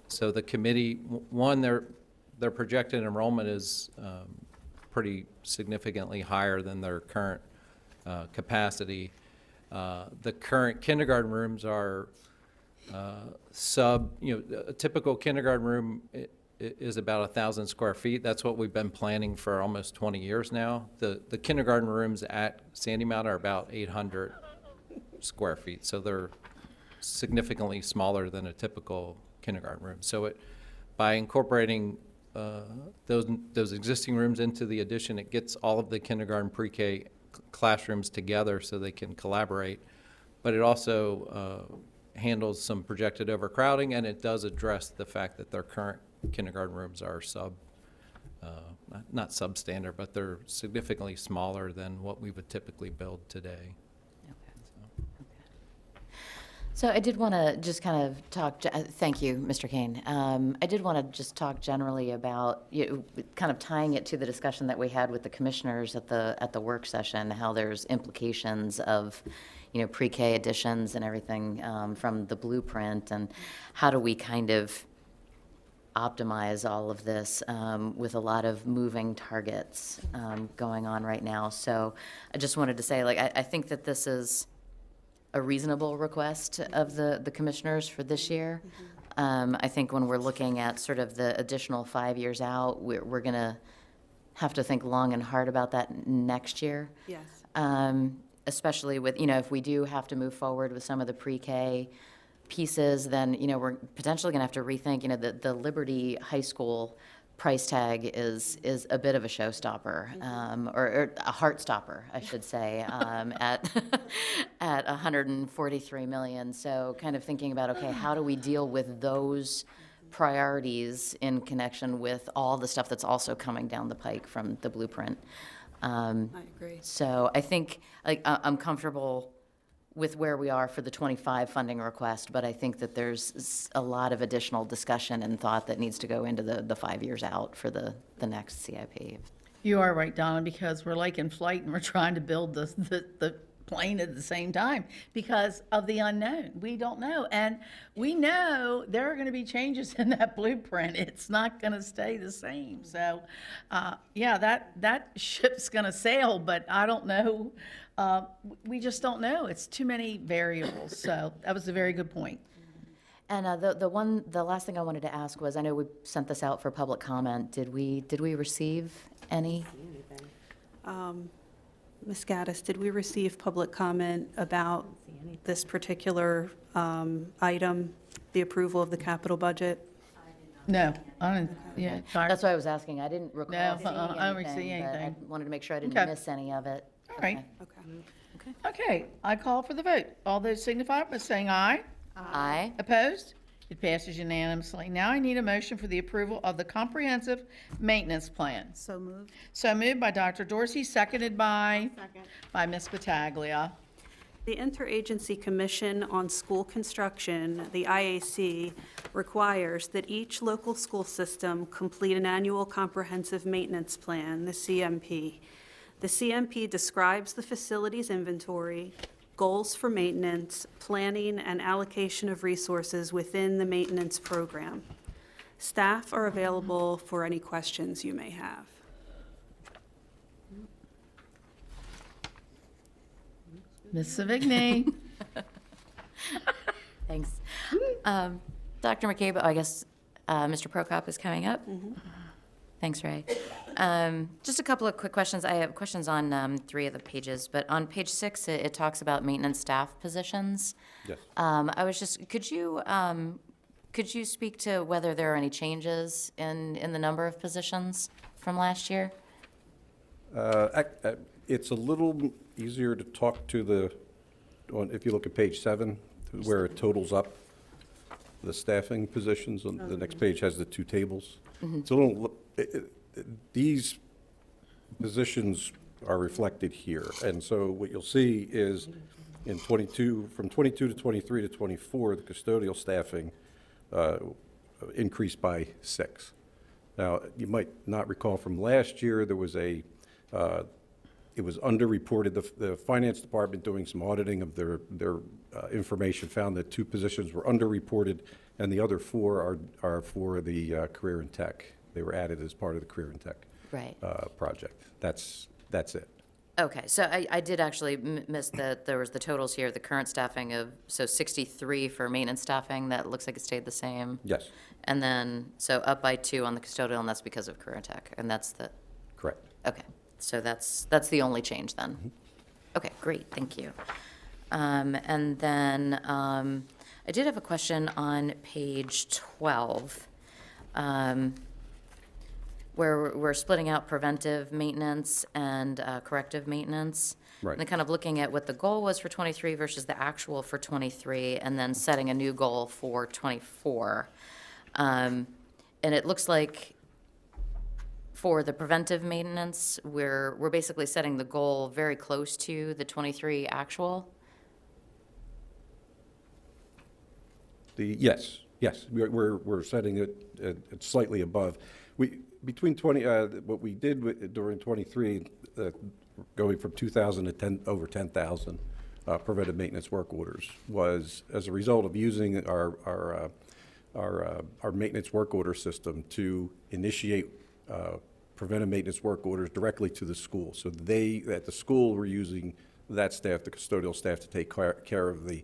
So the committee, one, their projected enrollment is pretty significantly higher than their current capacity. The current kindergarten rooms are a typical kindergarten room is about 1,000 square feet. That's what we've been planning for almost 20 years now. The kindergarten rooms at Sandy Mount are about 800 square feet, so they're significantly smaller than a typical kindergarten room. So by incorporating those existing rooms into the addition, it gets all of the kindergarten pre-K classrooms together so they can collaborate, but it also handles some projected overcrowding, and it does address the fact that their current kindergarten rooms are not substandard, but they're significantly smaller than what we would typically build today. So I did want to just kind of talk, thank you, Mr. Kane. I did want to just talk generally about, kind of tying it to the discussion that we had with the commissioners at the work session, how there's implications of, pre-K additions and everything from the blueprint, and how do we kind of optimize all of this with a lot of moving targets going on right now. So I just wanted to say, I think that this is a reasonable request of the commissioners for this year. I think when we're looking at sort of the additional 5 years out, we're going to have to think long and hard about that next year. Yes. Especially with, if we do have to move forward with some of the pre-K pieces, then, we're potentially going to have to rethink, the Liberty High School price tag is a bit of a showstopper, or a heart stopper, I should say, at $143 million. So kind of thinking about, okay, how do we deal with those priorities in connection with all the stuff that's also coming down the pike from the blueprint? I agree. So I think I'm comfortable with where we are for the 25 funding request, but I think that there's a lot of additional discussion and thought that needs to go into the 5 years out for the next CIP. You are right, Donna, because we're like in flight and we're trying to build the plane at the same time because of the unknown. We don't know. And we know there are going to be changes in that blueprint. It's not going to stay the same. So, yeah, that ship's going to sail, but I don't know. We just don't know. It's too many variables. So that was a very good point. And the last thing I wanted to ask was, I know we sent this out for public comment. Did we receive any? Ms. Gaddis, did we receive public comment about this particular item, the approval of the capital budget? No, I don't. Yeah, That's why I was asking. I didn't recall No, seeing anything. I don't see anything. But I wanted to make sure I didn't Okay. miss any of it. All right. Okay. Okay, I call for the vote. All those signify by saying aye. Aye. Opposed? It passes unanimously. Now I need a motion for the approval of the comprehensive maintenance plan. So moved. So moved by Dr. Dorsey, seconded by? Second. By Ms. Pataglia. The Interagency Commission on School Construction, the IAC, requires that each local school system complete an annual comprehensive maintenance plan, the CMP. The CMP describes the facility's inventory, goals for maintenance, planning, and allocation of resources within the maintenance program. Staff are available for any questions you may have. Ms. Savigny. Thanks. Dr. McCabe, I guess Mr. Prokop is coming up. Thanks, Ray. Just a couple of quick questions. I have questions on 3 of the pages, but on page 6, it talks about maintenance staff positions. Yes. I was just, could you speak to whether there are any changes in the number of positions from last year? It's a little easier to talk to if you look at page 7, where it totals up the staffing positions. On the next page has the 2 tables. It's a little, these positions are reflected here. And so what you'll see is in from 22 to 23 to 24, the custodial staffing increased by 6. Now, you might not recall from last year, there was it was underreported. The finance department, doing some auditing of their information, found that 2 positions were underreported, and the other 4 are for the career and tech. They were added as part of the career and tech project. That's it. Okay, so I did actually miss that there was the totals here, the current staffing of, 63 for maintenance staffing, that looks like it stayed the same. Yes. And then, so up by 2 on the custodial, and that's because of career tech, and that's the, Correct. okay, so that's the only change then. Okay, great, thank you. And then I did have a question on page 12, where we're splitting out preventive maintenance and corrective maintenance. Right. And then kind of looking at what the goal was for 23 versus the actual for 23, and then setting a new goal for 24. And it looks like for the preventive maintenance, we're basically setting the goal very close to the 23 actual. Yes, we're setting it at slightly above. Between 20, what we did during 23, going from 2,000 to over 10,000 preventive maintenance work orders, was as a result of using our maintenance work order system to initiate preventive maintenance work orders directly to the school. So at the school, we're using that staff, the custodial staff, to take care of the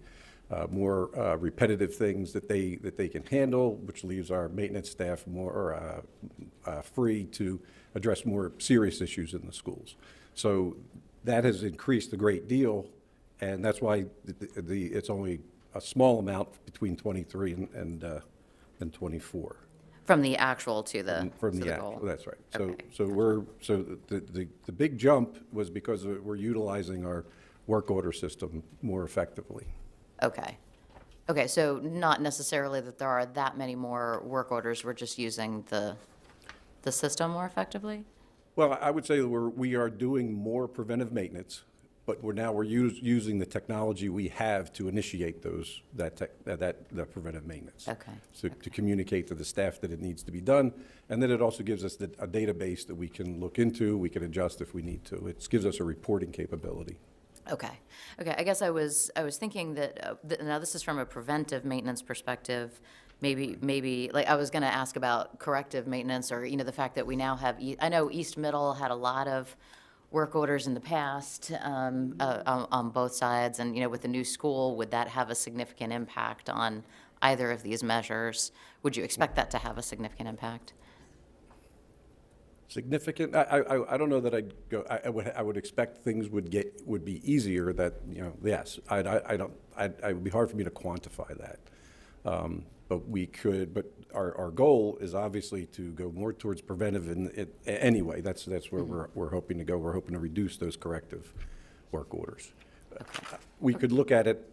more repetitive things that they can handle, which leaves our maintenance staff more free to address more serious issues in the schools. So that has increased a great deal, and that's why it's only a small amount between 23 and 24. From the actual to the From to the goal. actual, that's right. Okay. So the big jump was because we're utilizing our work order system more effectively. Okay. Okay, so not necessarily that there are that many more work orders, we're just using the system more effectively? Well, I would say that we are doing more preventive maintenance, but we're using the technology we have to initiate that preventive maintenance. Okay. So to communicate to the staff that it needs to be done, and then it also gives us a database that we can look into, we can adjust if we need to. It gives us a reporting capability. Okay. Okay, I guess I was thinking that, now this is from a preventive maintenance perspective, maybe, like, I was gonna ask about corrective maintenance, or, the fact that we now have, I know East Middle had a lot of work orders in the past, on both sides, and, with the new school, would that have a significant impact on either of these measures? Would you expect that to have a significant impact? Significant? I don't know that I'd go. I would expect things would be easier. That yes. It would be hard for me to quantify that. But we could. But our goal is obviously to go more towards preventive. Anyway, that's where we're hoping to go. We're hoping to reduce those corrective work orders. We could look at it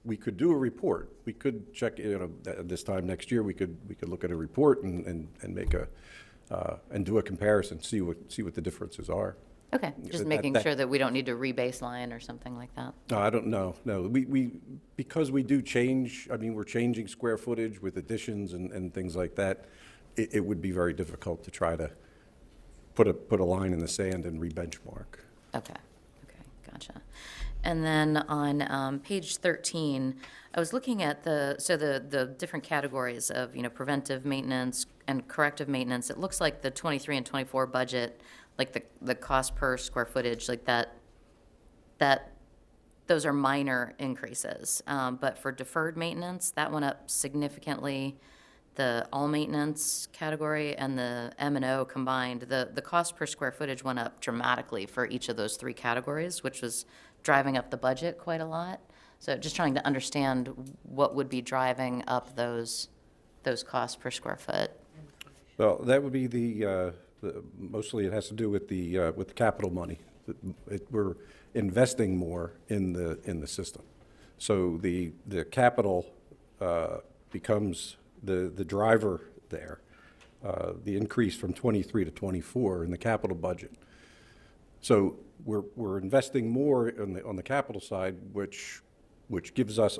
we could do a report. We could check, at this time next year, we could look at a report and make and do a comparison, see what the differences are. Okay, just making sure that we don't need to rebaseline or something like that. No, I don't know. No, because we do change, I mean, we're changing square footage with additions and things like that. It would be very difficult to try to put a line in the sand and re-benchmark. Okay, gotcha. And then on page 13, I was looking at the different categories of, preventive maintenance and corrective maintenance. It looks like the 23 and 24 budget, like the cost per square footage, like those are minor increases. But for deferred maintenance, that went up significantly. The all maintenance category and the M&O combined, the cost per square footage went up dramatically for each of those three categories, which was driving up the budget quite a lot. So just trying to understand what would be driving up those costs per square foot. Well, that would be mostly it has to do with the capital money. We're investing more in the system. So the capital becomes the driver there, the increase from 23 to 24 in the capital budget. So we're investing more on the capital side, which gives us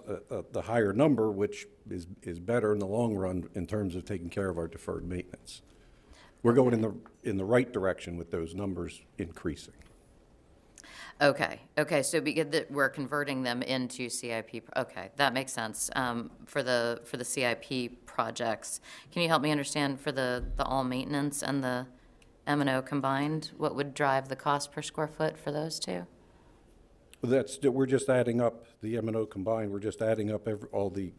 the higher number, which is better in the long run in terms of taking care of our deferred maintenance. We're going in the right direction with those numbers increasing. Okay, so because we're converting them into CIP, okay, that makes sense. For the CIP projects, can you help me understand for the all maintenance and the M&O combined, what would drive the cost per square foot for those two? We're just adding up the M&O combined. We're just adding up all the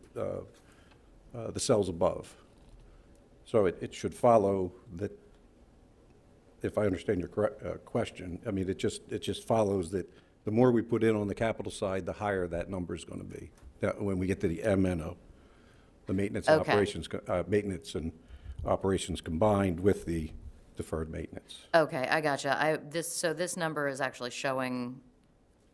cells above. So it should follow that. If I understand your question, I mean, it just follows that the more we put in on the capital side, the higher that number is going to be. When we get to the M&O, the maintenance and operations, maintenance and operations combined with the deferred maintenance. Okay, I gotcha. This number is actually showing.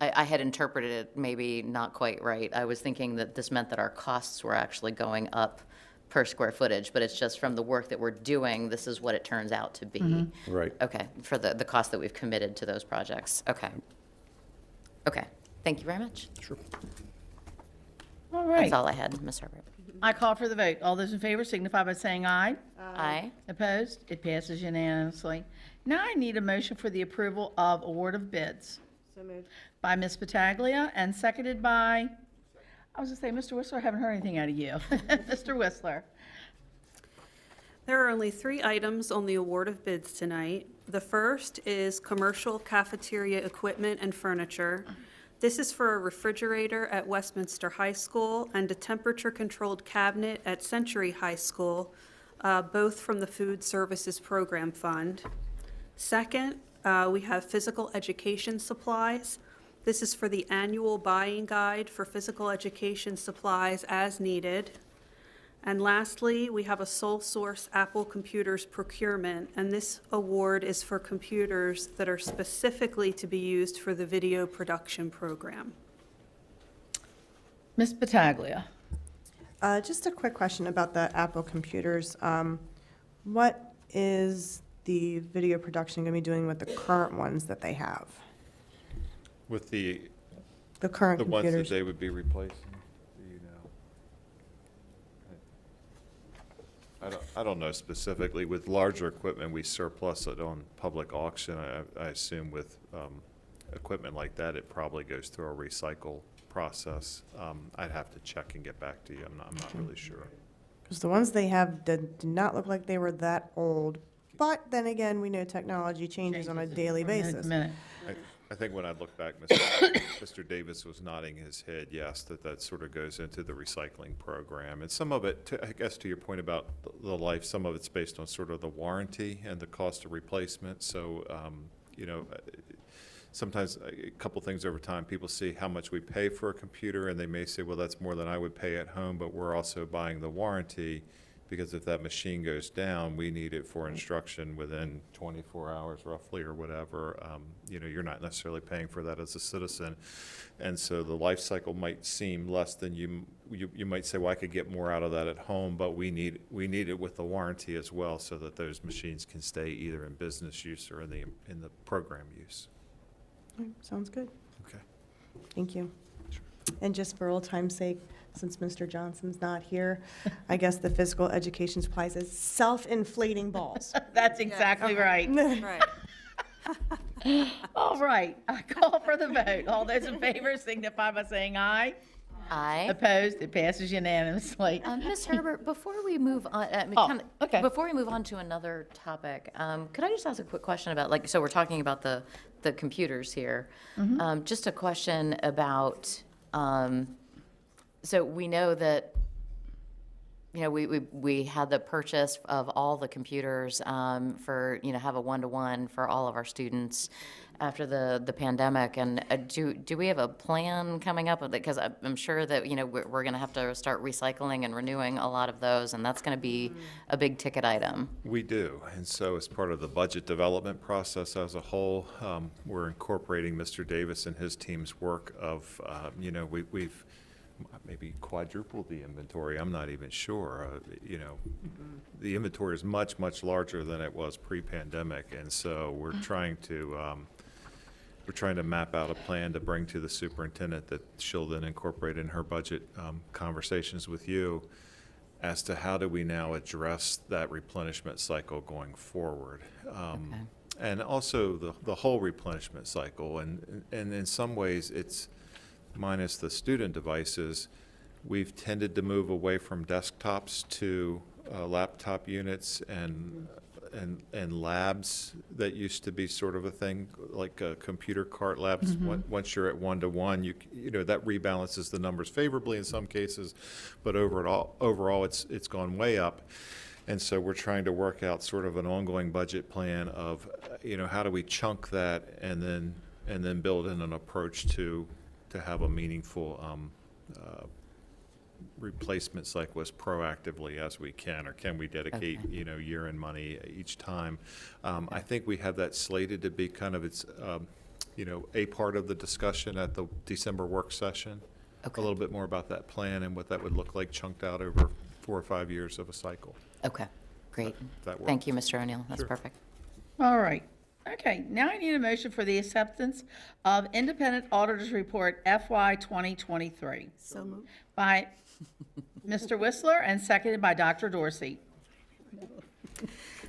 I had interpreted it maybe not quite right. I was thinking that this meant that our costs were actually going up per square footage, but it's just from the work that we're doing, this is what it turns out to be. Mm-hmm. Right. Okay, for the cost that we've committed to those projects. Okay, thank you very much. Sure. All right. That's all I had, Ms. Herbert. I call for the vote. All those in favor signify by saying aye. Aye. Opposed? It passes unanimously. Now I need a motion for the approval of award of bids. So moved. By Ms. Pataglia and seconded by, I was going to say, Mr. Whistler, I haven't heard anything out of you. Mr. Whistler. There are only 3 items on the award of bids tonight. The first is commercial cafeteria equipment and furniture. This is for a refrigerator at Westminster High School and a temperature-controlled cabinet at Century High School, both from the Food Services Program Fund. Second, we have physical education supplies. This is for the annual buying guide for physical education supplies as needed. And lastly, we have a sole source Apple Computers procurement, and this award is for computers that are specifically to be used for the video production program. Ms. Pataglia. Just a quick question about the Apple computers. What is the video production going to be doing with the current ones that they have? With the current the ones computers? that they would be replacing, do you know? I don't know specifically. With larger equipment, we surplus it on public auction. I assume with equipment like that, it probably goes through a recycle process. I'd have to check and get back to you. I'm not really sure. Because the ones they have did not look like they were that old. But then again, we know technology changes on a daily basis. I think when I look back, Mr. Davis was nodding his head, yes, that sort of goes into the recycling program. And some of it, I guess to your point about the life, some of it's based on sort of the warranty and the cost of replacement. So, sometimes a couple things over time, people see how much we pay for a computer and they may say, well, that's more than I would pay at home, but we're also buying the warranty. because if that machine goes down, we need it for instruction within 24 hours roughly or whatever. You're not necessarily paying for that as a citizen. And so the life cycle might seem less than you might say, well, I could get more out of that at home, but we need it with the warranty as well so that those machines can stay either in business use or in the program use. Sounds good. Okay. Thank you. And just for old time's sake, since Mr. Johnson's not here, I guess the physical education supplies is self-inflating balls. That's exactly right. Right. All right, I call for the vote. All those in favor signify by saying aye. Aye. Opposed? It passes unanimously. Ms. Herbert, before we move on, okay. before we move on to another topic, could I just ask a quick question about, so we're talking about the computers here. Just a question about, so we know that, we had the purchase of all the computers for, have a one-to-one for all of our students after the pandemic. And do we have a plan coming up with it? Because I'm sure that, we're going to have to start recycling and renewing a lot of those, and that's going to be a big ticket item. We do, and so as part of the budget development process as a whole, we're incorporating Mr. Davis and his team's work of, we've maybe quadrupled the inventory. I'm not even sure. The inventory is much, much larger than it was pre-pandemic, and so we're trying to map out a plan to bring to the superintendent that she'll then incorporate in her budget conversations with you as to how do we now address that replenishment cycle going forward. And also the whole replenishment cycle. And in some ways, it's minus the student devices, we've tended to move away from desktops to laptop units and labs that used to be sort of a thing, like computer cart labs. Once you're at one-to-one, that rebalances the numbers favorably in some cases, but overall it's gone way up. And so we're trying to work out sort of an ongoing budget plan of, how do we chunk that and then build in an approach to have a meaningful replacement cycle as proactively as we can, or can we dedicate, year-end money each time? I think we have that slated to be kind of a part of the discussion at the December work session. A little bit more about that plan and what that would look like chunked out over 4 or 5 years of a cycle. Okay, great. That works. Thank you, Mr. O'Neill. That's Sure. perfect. All right. Okay, now I need a motion for the acceptance of Independent Auditor's Report FY 2023 So moved. by Mr. Whistler and seconded by Dr. Dorsey.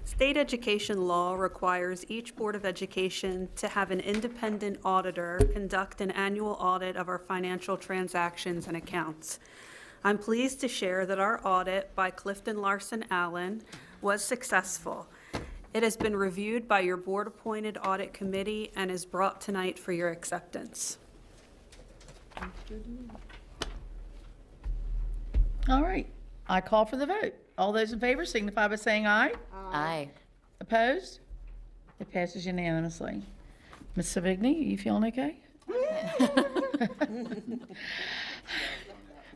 State education law requires each Board of Education to have an independent auditor conduct an annual audit of our financial transactions and accounts. I'm pleased to share that our audit by Clifton Larson Allen was successful. It has been reviewed by your board-appointed audit committee and is brought tonight for your acceptance. All right, I call for the vote. All those in favor signify by saying aye. Aye. Opposed? It passes unanimously. Ms. Savigny, are you feeling okay?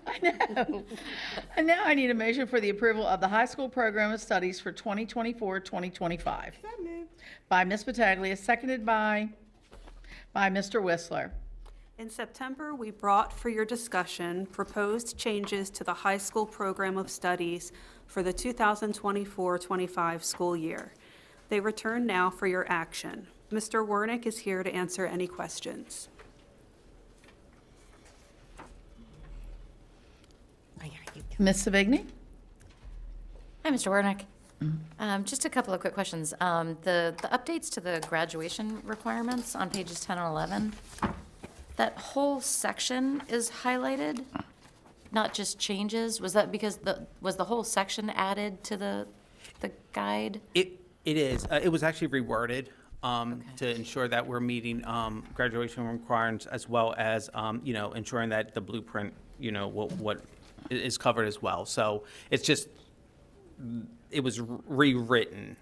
I know. And now I need a motion for the approval of the high school program of studies for 2024-2025. By Ms. Pataglia, seconded by Mr. Whistler. In September, we brought for your discussion proposed changes to the high school program of studies for the 2024-25 school year. They return now for your action. Mr. Wernick is here to answer any questions. Ms. Savigny? Hi, Mr. Wernick. Just a couple of quick questions. The updates to the graduation requirements on pages 10 and 11, that whole section is highlighted, not just changes. Was that because was the whole section added to the guide? It is. It was actually reworded to ensure that we're meeting graduation requirements as well as ensuring that the blueprint, what is covered as well. So it's just it was rewritten,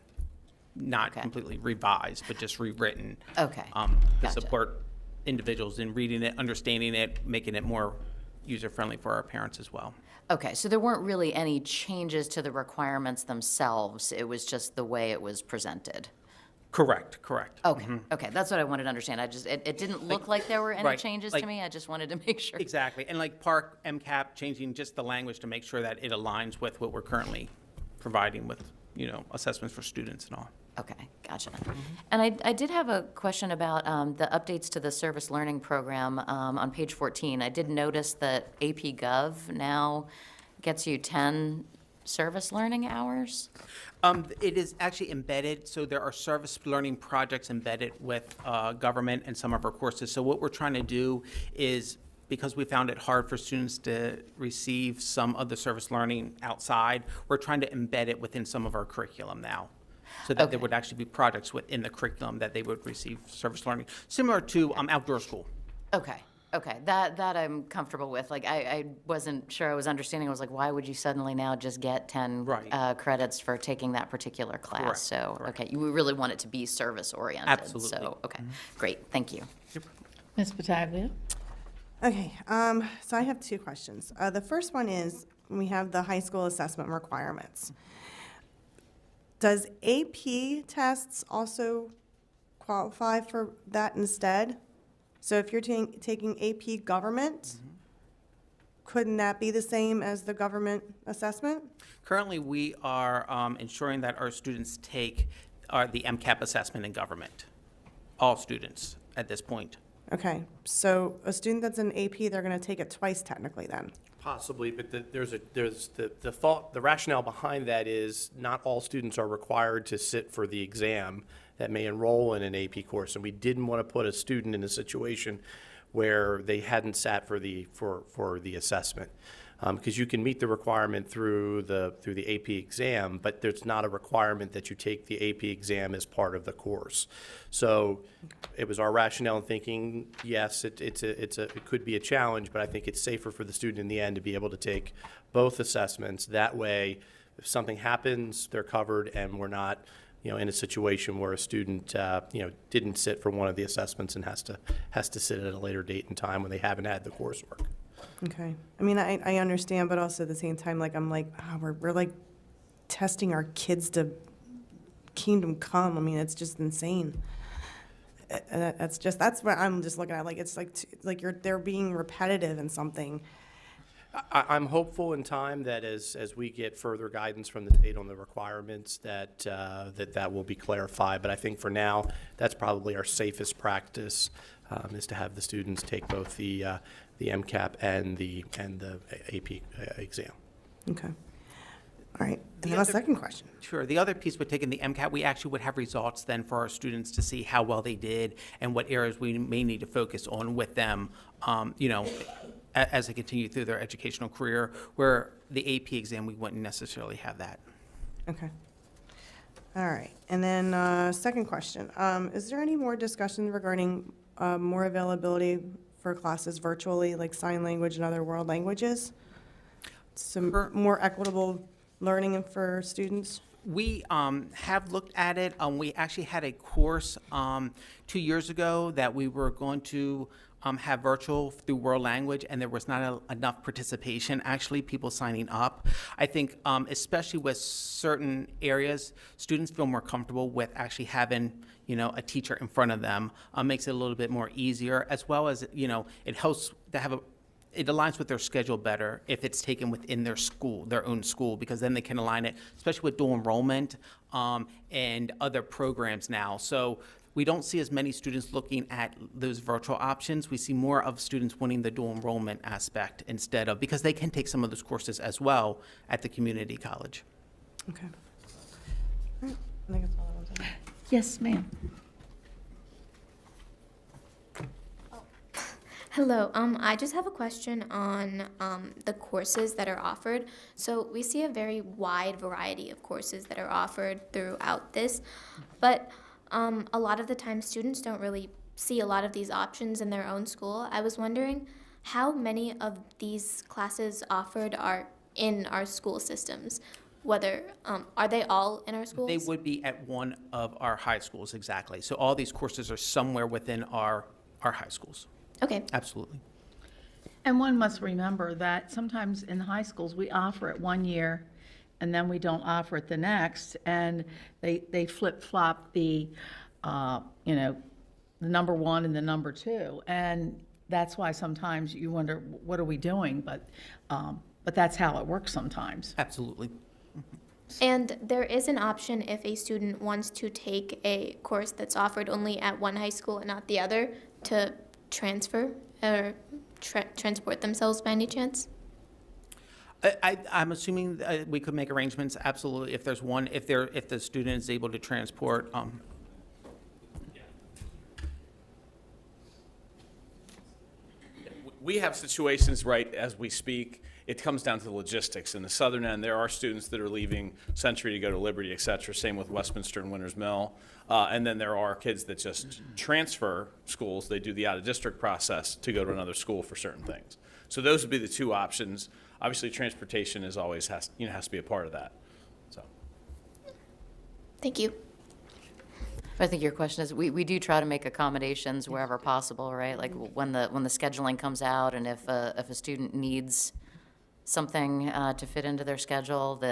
not completely revised, but just rewritten. Okay. To Gotcha. support individuals in reading it, understanding it, making it more user-friendly for our parents as well. Okay, so there weren't really any changes to the requirements themselves, it was just the way it was presented? Correct. Okay, okay, that's what I wanted to understand. It didn't look like there were any right, changes like- to me, I just wanted to make sure. Exactly, and like Park, MCAP, changing just the language to make sure that it aligns with what we're currently providing with, assessments for students and all. Okay, gotcha. And I did have a question about the updates to the service learning program on page 14. I did notice that AP Gov now gets you 10 service learning hours? It is actually embedded, so there are service learning projects embedded with government and some of our courses. So what we're trying to do is, because we found it hard for students to receive some of the service learning outside, we're trying to embed it within some of our curriculum now. So that there would actually be projects within the curriculum that they would receive service learning, similar to outdoor school. Okay, that I'm comfortable with. Like, I wasn't sure I was understanding. I was like, why would you suddenly now just get 10 credits for taking that particular class? Correct, So, correct. okay, you really want it to be service-oriented. Absolutely. So, okay, great, thank you. Ms. Pataglia? Okay, so I have two questions. The first one is, we have the high school assessment requirements. Does AP tests also qualify for that instead? So if you're taking AP government, couldn't that be the same as the government assessment? Currently, we are ensuring that our students take the MCAP assessment in government, all students at this point. Okay, so a student that's in AP, they're going to take it twice technically then? Possibly, but there's the thought, the rationale behind that is not all students are required to sit for the exam that may enroll in an AP course, and we didn't want to put a student in a situation where they hadn't sat for the assessment. Because you can meet the requirement through the AP exam, but there's not a requirement that you take the AP exam as part of the course. So it was our rationale in thinking, yes, it could be a challenge, but I think it's safer for the student in the end to be able to take both assessments. That way, if something happens, they're covered, and we're not, in a situation where a student, didn't sit for one of the assessments and has to sit at a later date and time when they haven't had the coursework. Okay, I mean, I understand, but also at the same time, like, I'm like, we're like testing our kids to kingdom come. I mean, it's just insane. That's what I'm just looking at. Like, it's like they're being repetitive in something. I'm hopeful in time that as we get further guidance from the state on the requirements, that will be clarified. But I think for now, that's probably our safest practice, is to have the students take both the MCAP and the AP exam. Okay. All right. And then a second question. Sure. The other piece with taking the MCAT, we actually would have results then for our students to see how well they did and what areas we may need to focus on with them, as they continue through their educational career, where the AP exam, we wouldn't necessarily have that. Okay. All right. And then second question. Is there any more discussion regarding more availability for classes virtually, like sign language and other world languages? Some more equitable learning for students? We have looked at it. We actually had a course 2 years ago that we were going to have virtual through world language, and there was not enough participation, actually, people signing up. I think especially with certain areas, students feel more comfortable with actually having, a teacher in front of them. Makes it a little bit more easier, as well as, it helps to have it aligns with their schedule better if it's taken within their school, their own school, because then they can align it, especially with dual enrollment and other programs now. So we don't see as many students looking at those virtual options. We see more of students wanting the dual enrollment aspect instead of, because they can take some of those courses as well at the community college. Okay. All right. I think that's all I wanted to know. Yes, ma'am. Hello, I just have a question on the courses that are offered. So we see a very wide variety of courses that are offered throughout this, but a lot of the time students don't really see a lot of these options in their own school. I was wondering how many of these classes offered are in our school systems? Whether, are they all in our schools? They would be at one of our high schools, exactly. So all these courses are somewhere within our high schools. Okay. Absolutely. And one must remember that sometimes in high schools, we offer it one year, and then we don't offer it the next, and they flip-flop the, you know, the number one and the number two. And that's why sometimes you wonder, what are we doing? But that's how it works sometimes. Absolutely. And there is an option if a student wants to take a course that's offered only at one high school and not the other to transfer or transport themselves by any chance? I'm assuming we could make arrangements, absolutely, if there's one, if the student is able to transport. We have situations right as we speak. It comes down to the logistics. In the southern end, there are students that are leaving Century to go to Liberty, et cetera. Same with Westminster and Winters Mill. And then there are kids that just transfer schools. They do the out-of-district process to go to another school for certain things. So those would be the two options. Obviously, transportation is always has to be a part of that. So. Thank you. I think your question is, we do try to make accommodations wherever possible, right? Like when the scheduling comes out, and if a student needs something to fit into their schedule, that